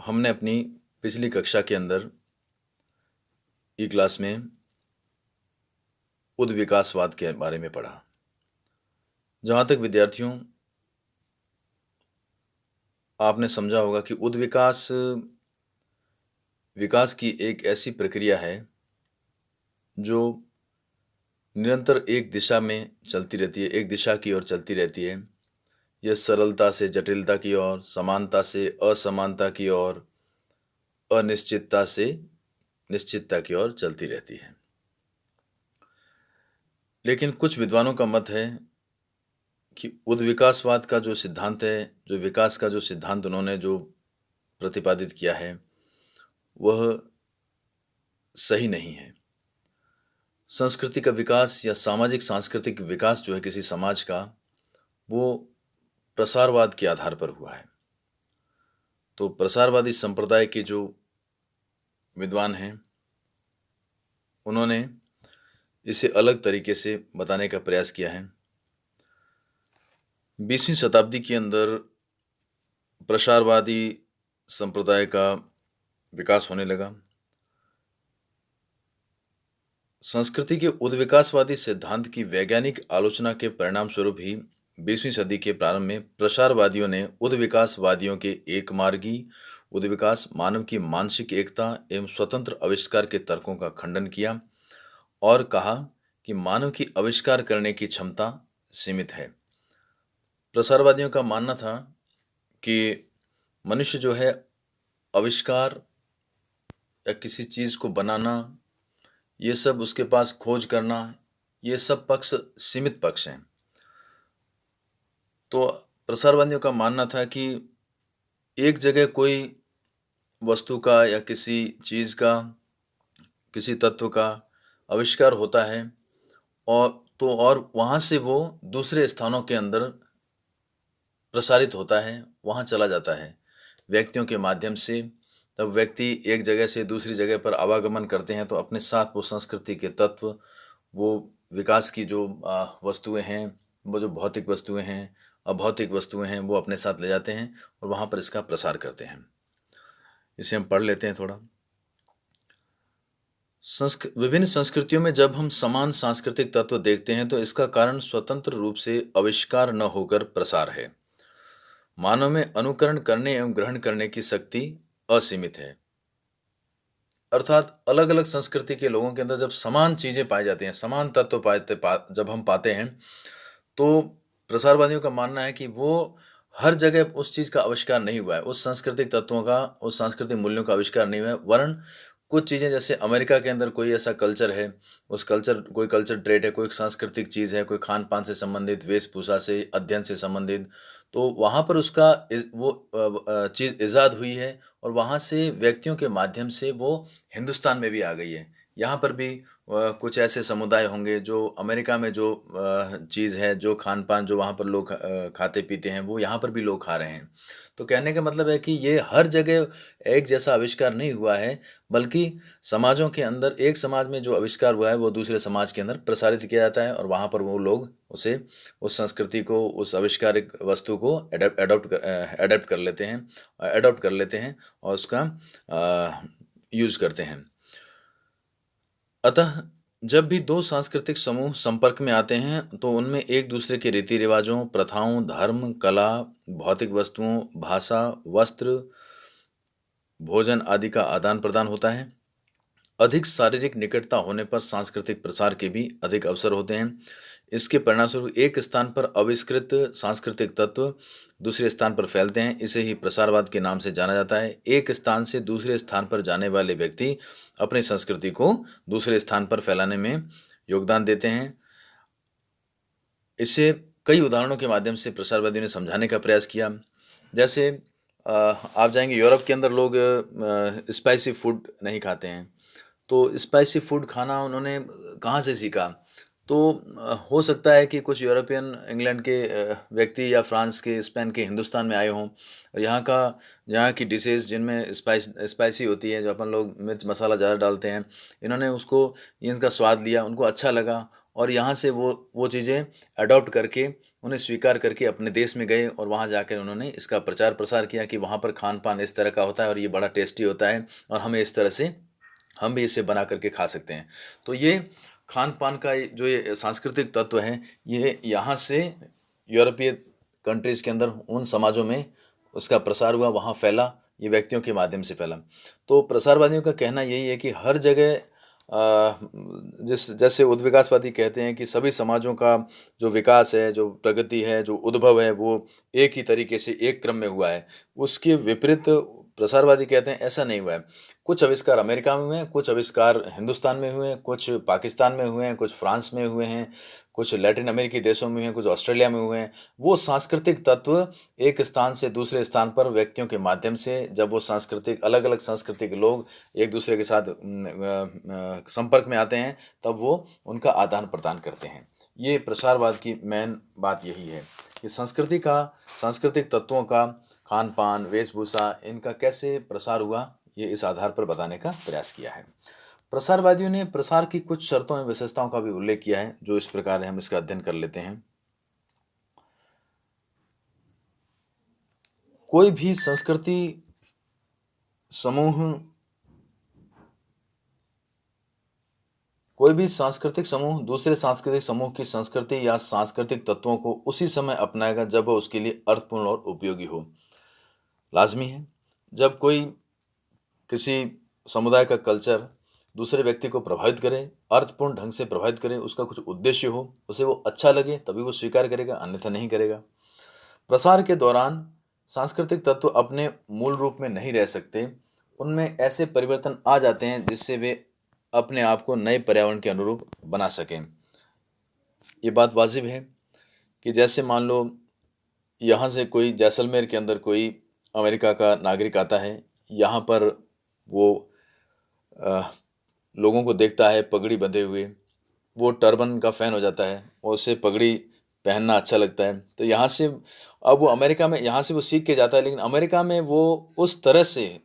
हमने अपनी पिछली कक्षा के अंदर ई क्लास में उद्विकासवाद के बारे में पढ़ा। जहाँ तक विद्यार्थियों आपने समझा होगा कि उद्विकास विकास की एक ऐसी प्रक्रिया है जो निरंतर एक दिशा में चलती रहती है, एक दिशा की ओर चलती रहती है। यह सरलता से जटिलता की ओर, समानता से असमानता की ओर, अनिश्चितता से निश्चितता की ओर चलती रहती है। लेकिन कुछ विद्वानों का मत है कि उद्विकासवाद का जो सिद्धांत है, जो विकास का जो सिद्धांत उन्होंने जो प्रतिपादित किया है, वह सही नहीं है। संस्कृति का विकास या सामाजिक सांस्कृतिक विकास जो है किसी समाज का, वो प्रसारवाद के आधार पर हुआ है। तो प्रसारवादी संप्रदाय के जो विद्वान हैं, उन्होंने इसे अलग तरीके से बताने का प्रयास किया है। 20वीं शताब्दी के अंदर प्रसारवादी संप्रदाय का विकास होने लगा। संस्कृति के उद्विकासवादी सिद्धांत की वैज्ञानिक आलोचना के परिणाम स्वरूप ही 20वीं सदी के प्रारंभ में प्रसारवादियों ने उद्विकासवादियों के एकमार्गी उद्विकास, मानव की मानसिक एकता एवं स्वतंत्र आविष्कार के तर्कों का खंडन किया और कहा कि मानव की आविष्कार करने की क्षमता सीमित है। प्रसारवादियों का मानना था कि मनुष्य जो है आविष्कार या किसी चीज़ को बनाना, ये सब उसके पास खोज करना, ये सब पक्ष सीमित पक्ष हैं। तो प्रसारवादियों का मानना था कि एक जगह कोई वस्तु का या किसी चीज़ का, किसी तत्व का आविष्कार होता है और वहाँ से वो दूसरे स्थानों के अंदर प्रसारित होता है, वहाँ चला जाता है व्यक्तियों के माध्यम से। तब व्यक्ति एक जगह से दूसरी जगह पर आवागमन करते हैं तो अपने साथ वो संस्कृति के तत्व, वो विकास की जो वस्तुएं हैं, वो जो भौतिक वस्तुएं हैं, अभौतिक वस्तुएं हैं, वो अपने साथ ले जाते हैं और वहाँ पर इसका प्रसार करते हैं। इसे हम पढ़ लेते हैं थोड़ा। विभिन्न संस्कृतियों में जब हम समान सांस्कृतिक तत्व देखते हैं तो इसका कारण स्वतंत्र रूप से आविष्कार न होकर प्रसार है। मानव में अनुकरण करने एवं ग्रहण करने की शक्ति असीमित है। अर्थात अलग अलग संस्कृति के लोगों के अंदर जब समान चीज़ें पाई जाती हैं, समान तत्व जब हम पाते हैं, तो प्रसारवादियों का मानना है कि वो हर जगह उस चीज़ का आविष्कार नहीं हुआ है, उस सांस्कृतिक तत्वों का, उस सांस्कृतिक मूल्यों का आविष्कार नहीं हुआ है, वरन कुछ चीज़ें जैसे अमेरिका के अंदर कोई ऐसा कल्चर है, कोई कल्चर ट्रेट है, कोई सांस्कृतिक चीज़ है, कोई खान पान से संबंधित, वेशभूषा से, अध्ययन से संबंधित, तो वहाँ पर उसका वो चीज़ ईजाद हुई है और वहाँ से व्यक्तियों के माध्यम से वो हिंदुस्तान में भी आ गई है। यहाँ पर भी कुछ ऐसे समुदाय होंगे जो अमेरिका में जो चीज़ है, जो खान पान जो वहाँ पर लोग खाते पीते हैं, वो यहाँ पर भी लोग खा रहे हैं। तो कहने का मतलब है कि ये हर जगह एक जैसा आविष्कार नहीं हुआ है, बल्कि समाजों के अंदर एक समाज में जो आविष्कार हुआ है वो दूसरे समाज के अंदर प्रसारित किया जाता है और वहाँ पर वो लोग उसे, उस संस्कृति को, उस आविष्कारिक वस्तु को अडॉप्ट कर लेते हैं और उसका यूज़ करते हैं। अतः जब भी दो सांस्कृतिक समूह संपर्क में आते हैं तो उनमें एक दूसरे के रीति रिवाजों, प्रथाओं, धर्म, कला, भौतिक वस्तुओं, भाषा, वस्त्र, भोजन आदि का आदान प्रदान होता है। अधिक शारीरिक निकटता होने पर सांस्कृतिक प्रसार के भी अधिक अवसर होते हैं। इसके परिणामस्वरूप एक स्थान पर आविष्कृत सांस्कृतिक तत्व दूसरे स्थान पर फैलते हैं। इसे ही प्रसारवाद के नाम से जाना जाता है। एक स्थान से दूसरे स्थान पर जाने वाले व्यक्ति अपनी संस्कृति को दूसरे स्थान पर फैलाने में योगदान देते हैं। इसे कई उदाहरणों के माध्यम से प्रसारवादियों ने समझाने का प्रयास किया। जैसे आप जाएंगे यूरोप के अंदर लोग स्पाइसी फूड नहीं खाते हैं, तो स्पाइसी फूड खाना उन्होंने कहाँ से सीखा? तो हो सकता है कि कुछ यूरोपियन इंग्लैंड के व्यक्ति या फ्रांस के, स्पेन के हिंदुस्तान में आए हों और यहाँ की डिशेज़ जिनमें स्पाइसी होती है, जो अपन लोग मिर्च मसाला ज़्यादा डालते हैं, इन्होंने इनका स्वाद लिया, उनको अच्छा लगा और यहाँ से वो चीज़ें अडॉप्ट करके उन्हें स्वीकार करके अपने देश में गए और वहाँ जाकर उन्होंने इसका प्रचार प्रसार किया कि वहाँ पर खान पान इस तरह का होता है और ये बड़ा टेस्टी होता है और हमें इस तरह से हम भी इसे बना करके खा सकते हैं। तो ये खान पान का जो ये सांस्कृतिक तत्व है, ये यहाँ से यूरोपीय कंट्रीज़ के अंदर उन समाजों में उसका प्रसार हुआ, वहाँ फैला, ये व्यक्तियों के माध्यम से फैला। तो प्रसारवादियों का कहना यही है कि हर जगह जिस जैसे उद्विकासवादी कहते हैं कि सभी समाजों का जो विकास है, जो प्रगति है, जो उद्भव है, वो एक ही तरीके से एक क्रम में हुआ है। उसके विपरीत प्रसारवादी कहते हैं ऐसा नहीं हुआ है। कुछ आविष्कार अमेरिका में हुए हैं, कुछ आविष्कार हिंदुस्तान में हुए हैं, कुछ पाकिस्तान में हुए हैं, कुछ फ्रांस में हुए हैं, कुछ लैटिन अमेरिकी देशों में हुए हैं, कुछ ऑस्ट्रेलिया में हुए हैं। वो सांस्कृतिक तत्व एक स्थान से दूसरे स्थान पर व्यक्तियों के माध्यम से जब वो सांस्कृतिक अलग-अलग संस्कृति के लोग एक दूसरे के साथ संपर्क में आते हैं, तब वो उनका आदान-प्रदान करते हैं। ये प्रसारवाद की मेन बात यही है कि संस्कृति का सांस्कृतिक तत्वों का खान-पान, वेशभूषा इनका कैसे प्रसार हुआ, ये इस आधार पर बताने का प्रयास किया है। प्रसारवादियों ने प्रसार की कुछ शर्तों एवं विशेषताओं का भी उल्लेख किया है, जो इस प्रकार है, हम इसका अध्ययन कर लेते हैं। कोई भी संस्कृति समूह कोई भी सांस्कृतिक समूह दूसरे सांस्कृतिक समूह की संस्कृति या सांस्कृतिक तत्वों को उसी समय अपनाएगा जब वह उसके लिए अर्थपूर्ण और उपयोगी हो। लाजमी है, जब कोई किसी समुदाय का कल्चर दूसरे व्यक्ति को प्रभावित करे, अर्थपूर्ण ढंग से प्रभावित करे, उसका कुछ उद्देश्य हो, उसे वो अच्छा लगे, तभी वो स्वीकार करेगा, अन्यथा नहीं करेगा। प्रसार के दौरान सांस्कृतिक तत्व अपने मूल रूप में नहीं रह सकते, उनमें ऐसे परिवर्तन आ जाते हैं जिससे वे अपने आप को नए पर्यावरण के अनुरूप बना सकें। ये बात वाजिब है कि जैसे मान लो यहाँ से कोई जैसलमेर के अंदर कोई अमेरिका का नागरिक आता है, यहाँ पर वो अ, लोगों को देखता है पगड़ी बंधे हुए, वो टर्बन का फ़ैन हो जाता है और उसे पगड़ी पहनना अच्छा लगता है। तो यहाँ से अब वो अमेरिका में यहाँ से वो सीख के जाता है, लेकिन अमेरिका में वो उस तरह से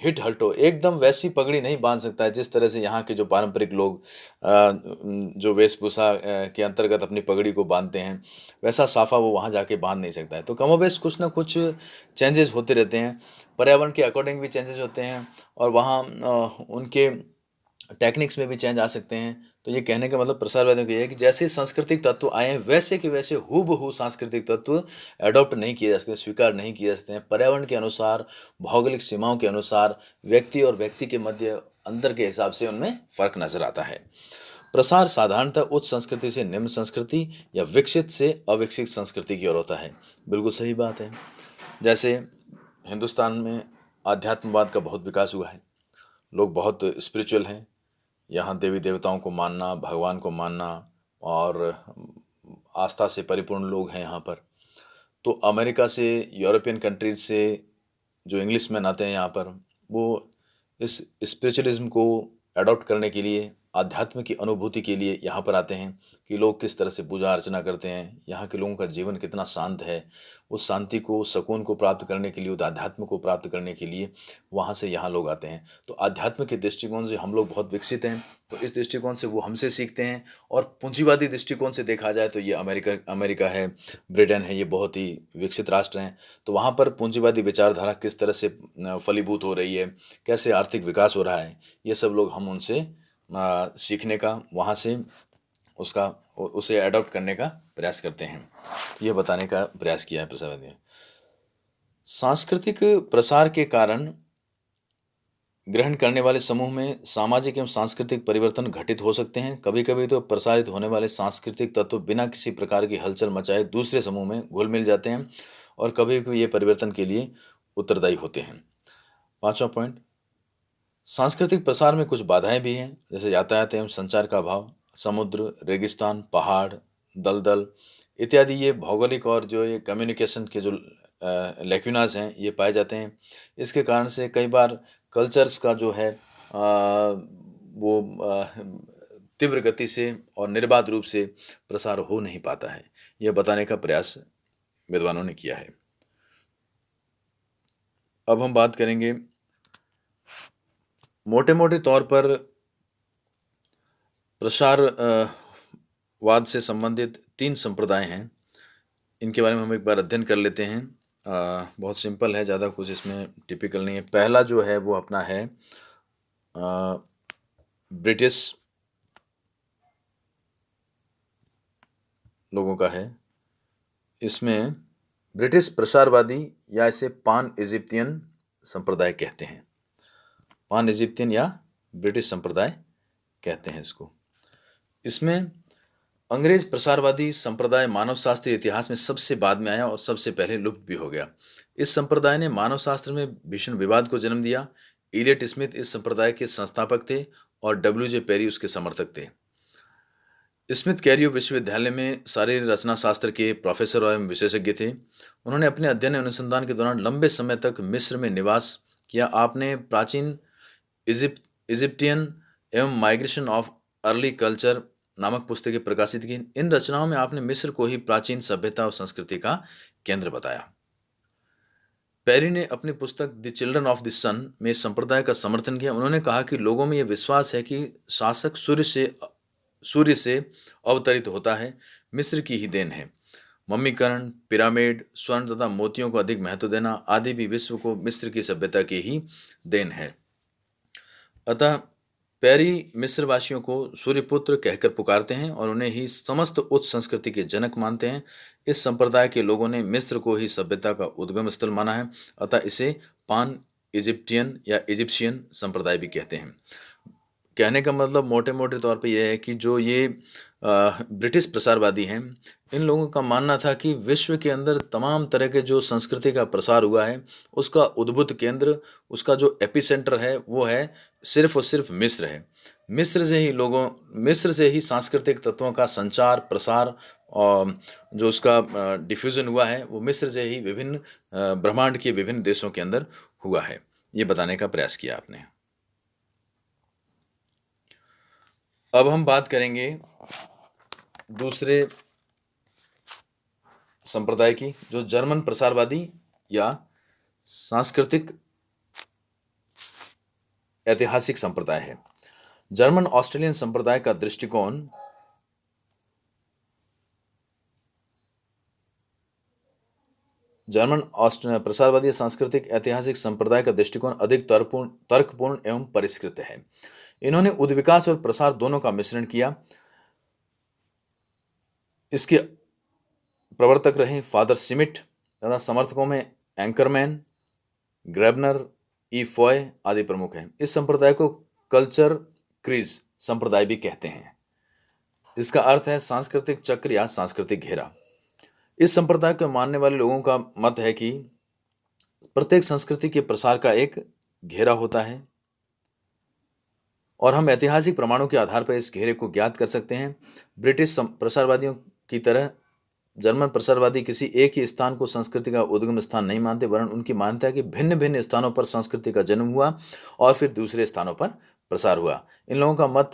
हिट हटो एकदम वैसी पगड़ी नहीं बांध सकता है जिस तरह से यहाँ के जो पारंपरिक लोग जो वेशभूषा के अंतर्गत अपनी पगड़ी को बांधते हैं, वैसा साफा वो वहाँ जाके बांध नहीं सकता है। तो कमोबेश कुछ ना कुछ चेंजेस होते रहते हैं, पर्यावरण के अकॉर्डिंग भी चेंजेस होते हैं और वहाँ उनके टेक्निक्स में भी चेंज आ सकते हैं। तो ये कहने का मतलब प्रसारवादियों का ये है कि जैसे सांस्कृतिक तत्व आए हैं वैसे के वैसे हूबहू सांस्कृतिक तत्व अडॉप्ट नहीं किए जा सकते, स्वीकार नहीं किए जा सकते हैं। पर्यावरण के अनुसार, भौगोलिक सीमाओं के अनुसार, व्यक्ति और व्यक्ति के मध्य अंतर के हिसाब से उनमें फ़र्क नज़र आता है। प्रसार साधारणतः उच्च संस्कृति से निम्न संस्कृति या विकसित से अविकसित संस्कृति की ओर होता है। बिल्कुल सही बात है। जैसे हिंदुस्तान में आध्यात्मवाद का बहुत विकास हुआ है, लोग बहुत स्पिरिचुअल हैं, यहाँ देवी देवताओं को मानना, भगवान को मानना और आस्था से परिपूर्ण लोग हैं यहाँ पर। तो अमेरिका से, यूरोपियन कंट्रीज से जो इंग्लिशमैन आते हैं यहाँ पर, वो इस स्पिरिचुअलिज्म को अडॉप्ट करने के लिए, आध्यात्म की अनुभूति के लिए यहाँ पर आते हैं कि लोग किस तरह से पूजा अर्चना करते हैं, यहाँ के लोगों का जीवन कितना शांत है। उस शांति को, सुकून को प्राप्त करने के लिए, उस आध्यात्म को प्राप्त करने के लिए वहाँ से यहाँ लोग आते हैं। तो आध्यात्म के दृष्टिकोण से हम लोग बहुत विकसित हैं, तो इस दृष्टिकोण से वो हमसे सीखते हैं। और पूंजीवादी दृष्टिकोण से देखा जाए तो ये अमेरिका है, ब्रिटेन है, ये बहुत ही विकसित राष्ट्र हैं। तो वहाँ पर पूंजीवादी विचारधारा किस तरह से फलीभूत हो रही है, कैसे आर्थिक विकास हो रहा है, ये सब लोग हम उनसे सीखने का, वहाँ से उसका उसे अडॉप्ट करने का प्रयास करते हैं। ये बताने का प्रयास किया है प्रसारवादी ने। सांस्कृतिक प्रसार के कारण ग्रहण करने वाले समूह में सामाजिक एवं सांस्कृतिक परिवर्तन घटित हो सकते हैं। कभी कभी तो प्रसारित होने वाले सांस्कृतिक तत्व बिना किसी प्रकार की हलचल मचाए दूसरे समूह में घुल मिल जाते हैं और कभी कभी ये परिवर्तन के लिए उत्तरदायी होते हैं। 5वां पॉइंट, सांस्कृतिक प्रसार में कुछ बाधाएं भी हैं, जैसे यातायात एवं संचार का अभाव, समुद्र, रेगिस्तान, पहाड़, दलदल इत्यादि। ये भौगोलिक और जो ये कम्युनिकेशन के जो लेक्यूनाज हैं ये पाए जाते हैं। इसके कारण से कई बार कल्चर्स का जो है वो तीव्र गति से और निर्बाध रूप से प्रसार हो नहीं पाता है। यह बताने का प्रयास विद्वानों ने किया है। अब हम बात करेंगे मोटे मोटे तौर पर प्रसार वाद से संबंधित 3 संप्रदाय हैं, इनके बारे में हम एक बार अध्ययन कर लेते हैं। बहुत सिंपल है, ज़्यादा कुछ इसमें टिपिकल नहीं है। पहला जो है वो अपना है ब्रिटिश लोगों का है। इसमें ब्रिटिश प्रसारवादी या इसे पान इजिप्तियन संप्रदाय कहते हैं। पान इजिप्तियन या ब्रिटिश संप्रदाय कहते हैं इसको। इसमें अंग्रेज प्रसारवादी संप्रदाय मानव शास्त्र इतिहास में सबसे बाद में आया और सबसे पहले लुप्त भी हो गया। इस संप्रदाय ने मानव शास्त्र में भीषण विवाद को जन्म दिया। इलियट स्मिथ इस संप्रदाय के संस्थापक थे और डब्ल्यू जे पेरी उसके समर्थक थे। स्मिथ कैरियो विश्वविद्यालय में शारीरिक रचना शास्त्र के प्रोफेसर एवं विशेषज्ञ थे। उन्होंने अपने अध्ययन एवं अनुसंधान के दौरान लंबे समय तक मिस्र में निवास किया। आपने प्राचीन इजिप्टियन एवं माइग्रेशन ऑफ अर्ली कल्चर नामक पुस्तकें प्रकाशित की। इन रचनाओं में आपने मिस्र को ही प्राचीन सभ्यता और संस्कृति का केंद्र बताया। पेरी ने अपनी पुस्तक द चिल्ड्रन ऑफ द सन में इस संप्रदाय का समर्थन किया। उन्होंने कहा कि लोगों में यह विश्वास है कि शासक सूर्य से अवतरित होता है, मिस्र की ही देन है। मम्मीकरण, पिरामिड, स्वर्ण तथा मोतियों को अधिक महत्व देना आदि भी विश्व को मिस्र की सभ्यता की ही देन है। अतः पेरी मिस्रवासियों को सूर्यपुत्र कहकर पुकारते हैं और उन्हें ही समस्त उच्च संस्कृति के जनक मानते हैं। इस संप्रदाय के लोगों ने मिस्र को ही सभ्यता का उद्गम स्थल माना है, अतः इसे पान इजिप्टियन या इजिप्शियन संप्रदाय भी कहते हैं। कहने का मतलब मोटे मोटे तौर पे यह है कि जो ये ब्रिटिश प्रसारवादी हैं, इन लोगों का मानना था कि विश्व के अंदर तमाम तरह के जो संस्कृति का प्रसार हुआ है, उसका उद्भुत केंद्र, उसका जो एपिसेंटर है वो है सिर्फ और सिर्फ मिस्र है। मिस्र से ही सांस्कृतिक तत्वों का संचार प्रसार और जो उसका डिफ्यूजन हुआ है वो मिस्र से ही विभिन्न ब्रह्मांड के विभिन्न देशों के अंदर हुआ है। ये बताने का प्रयास किया आपने। अब हम बात करेंगे दूसरे संप्रदाय की, जो जर्मन प्रसारवादी या सांस्कृतिक ऐतिहासिक संप्रदाय है। जर्मन ऑस्ट्रेलियन संप्रदाय का दृष्टिकोण प्रसारवादी सांस्कृतिक ऐतिहासिक संप्रदाय का दृष्टिकोण अधिक तर्कपूर्ण एवं परिष्कृत है। इन्होंने उद्विकास और प्रसार दोनों का मिश्रण किया। इसके प्रवर्तक रहे फादर सिमिट तथा समर्थकों में एंकरमैन, ग्रेबनर, ई फॉय आदि प्रमुख हैं। इस संप्रदाय को कल्चर क्रीज संप्रदाय भी कहते हैं। इसका अर्थ है सांस्कृतिक चक्र या सांस्कृतिक घेरा। इस संप्रदाय को मानने वाले लोगों का मत है कि प्रत्येक संस्कृति के प्रसार का एक घेरा होता है और हम ऐतिहासिक प्रमाणों के आधार पर इस घेरे को ज्ञात कर सकते हैं। ब्रिटिश प्रसारवादियों की तरह जर्मन प्रसारवादी किसी एक ही स्थान को संस्कृति का उद्गम स्थान नहीं मानते, वरन उनकी मान्यता है कि भिन्न भिन्न स्थानों पर संस्कृति का जन्म हुआ और फिर दूसरे स्थानों पर प्रसार हुआ। इन लोगों का मत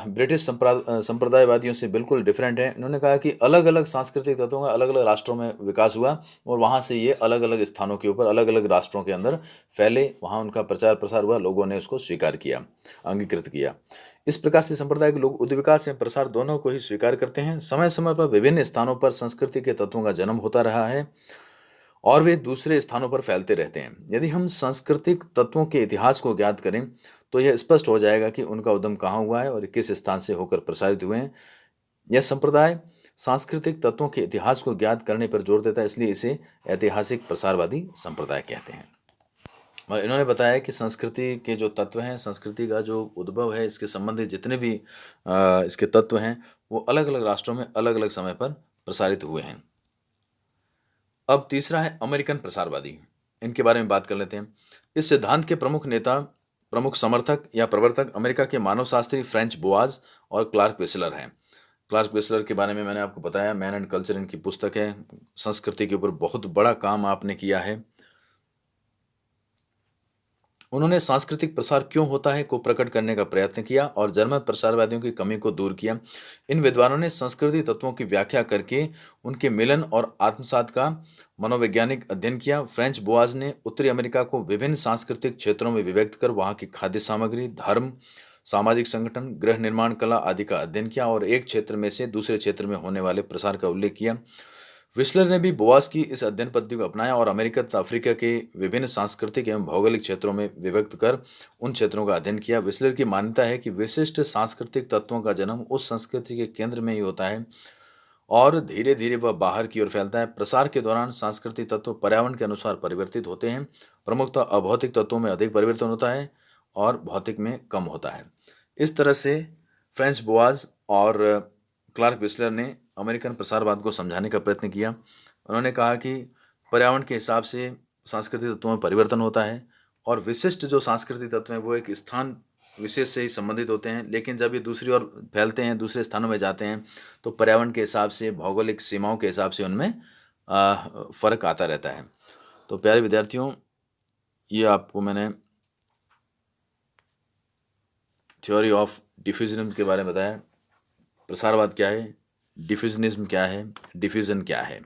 ब्रिटिश संप्रदायवादियों से बिल्कुल डिफरेंट है। इन्होंने कहा कि अलग अलग सांस्कृतिक तत्वों का अलग अलग राष्ट्रों में विकास हुआ और वहाँ से ये अलग अलग स्थानों के ऊपर अलग अलग राष्ट्रों के अंदर फैले, वहाँ उनका प्रचार प्रसार हुआ, लोगों ने उसको स्वीकार किया, अंगीकृत किया। इस प्रकार से संप्रदाय के लोग उद्विकास या प्रसार दोनों को ही स्वीकार करते हैं। समय समय पर विभिन्न स्थानों पर संस्कृति के तत्वों का जन्म होता रहा है और वे दूसरे स्थानों पर फैलते रहते हैं। यदि हम सांस्कृतिक तत्वों के इतिहास को ज्ञात करें तो यह स्पष्ट हो जाएगा कि उनका उद्गम कहाँ हुआ है और किस स्थान से होकर प्रसारित हुए हैं। यह संप्रदाय सांस्कृतिक तत्वों के इतिहास को ज्ञात करने पर जोर देता है, इसलिए इसे ऐतिहासिक प्रसारवादी संप्रदाय कहते हैं। और इन्होंने बताया कि संस्कृति के जो तत्व हैं, संस्कृति का जो उद्भव है, इसके संबंधित जितने भी इसके तत्व हैं वो अलग अलग राष्ट्रों में अलग अलग समय पर प्रसारित हुए हैं। अब तीसरा है अमेरिकन प्रसारवादी। इनके बारे में बात कर लेते हैं। इस सिद्धांत के प्रमुख समर्थक या प्रवर्तक अमेरिका के मानवशास्त्री फ्रेंच बोआज और क्लार्क विस्लर हैं। क्लार्क विस्लर के बारे में मैंने आपको बताया, मैन एंड कल्चर इनकी पुस्तक है। संस्कृति के ऊपर बहुत बड़ा काम आपने किया है। उन्होंने सांस्कृतिक प्रसार क्यों होता है को प्रकट करने का प्रयत्न किया और जर्मन प्रसारवादियों की कमी को दूर किया। इन विद्वानों ने संस्कृति तत्वों की व्याख्या करके उनके मिलन और आत्मसात का मनोवैज्ञानिक अध्ययन किया। फ्रेंच बोआज ने उत्तरी अमेरिका को विभिन्न सांस्कृतिक क्षेत्रों में विभक्त कर वहाँ की खाद्य सामग्री, धर्म, सामाजिक संगठन, गृह निर्माण कला आदि का अध्ययन किया और एक क्षेत्र में से दूसरे क्षेत्र में होने वाले प्रसार का उल्लेख किया। विस्लर ने भी बोआस की इस अध्ययन पद्धति को अपनाया और अमेरिका तथा अफ्रीका के विभिन्न सांस्कृतिक एवं भौगोलिक क्षेत्रों में विभक्त कर उन क्षेत्रों का अध्ययन किया। विस्लर की मान्यता है कि विशिष्ट सांस्कृतिक तत्वों का जन्म उस संस्कृति के केंद्र में ही होता है और धीरे धीरे वह बाहर की ओर फैलता है। प्रसार के दौरान सांस्कृतिक तत्व पर्यावरण के अनुसार परिवर्तित होते हैं। प्रमुखतः अभौतिक तत्वों में अधिक परिवर्तन होता है और भौतिक में कम होता है। इस तरह से फ्रेंच बोआज और क्लार्क विस्लर ने अमेरिकन प्रसारवाद को समझाने का प्रयत्न किया। उन्होंने कहा कि पर्यावरण के हिसाब से सांस्कृतिक तत्वों में परिवर्तन होता है और विशिष्ट जो सांस्कृतिक तत्व हैं वो एक स्थान विशेष से ही संबंधित होते हैं, लेकिन जब ये दूसरी ओर फैलते हैं, दूसरे स्थानों में जाते हैं, तो पर्यावरण के हिसाब से, भौगोलिक सीमाओं के हिसाब से उनमें फ़र्क आता रहता है। तो प्यारे विद्यार्थियों, ये आपको मैंने थ्योरी ऑफ डिफ्यूजनिज्म के बारे में बताया। प्रसारवाद क्या है, डिफ्यूजनिज्म क्या है, डिफ्यूजन क्या है,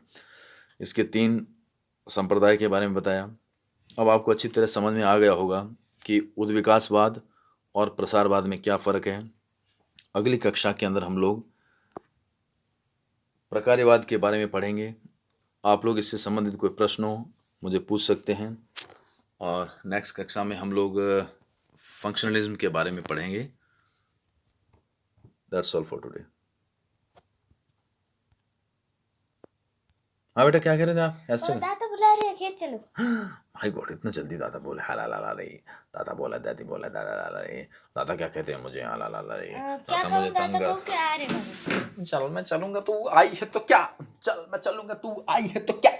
इसके 3 संप्रदाय के बारे में बताया। अब आपको अच्छी तरह समझ में आ गया होगा कि उद्विकासवाद और प्रसारवाद में क्या फ़र्क है। अगली कक्षा के अंदर हम लोग प्रकार्यवाद के बारे में पढ़ेंगे। आप लोग इससे संबंधित कोई प्रश्न हो मुझे पूछ सकते हैं और नेक्स्ट कक्षा में हम लोग फंक्शनलिज्म के बारे में पढ़ेंगे। That's all for today. हाँ बेटा, क्या कह रहे थे आप? और दादा बुला रहे हैं, खेत चलो। भाई गॉड, इतना जल्दी दादा बोले हाला ला ला रही, दादा बोला, दादी बोला, दादा ला ला रही, दादा क्या कहते हैं मुझे हाला ला ला रही, क्या दादा मुझे कहूँ, दादा तंग को क्या आ रहे हैं? चल मैं चलूंगा, तू आई है तो क्या, चल मैं चलूंगा, तू आई है तो क्या,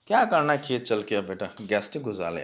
क्या करना है खेत चल के अब बेटा, गैस्ट्रिक गुजाले यार।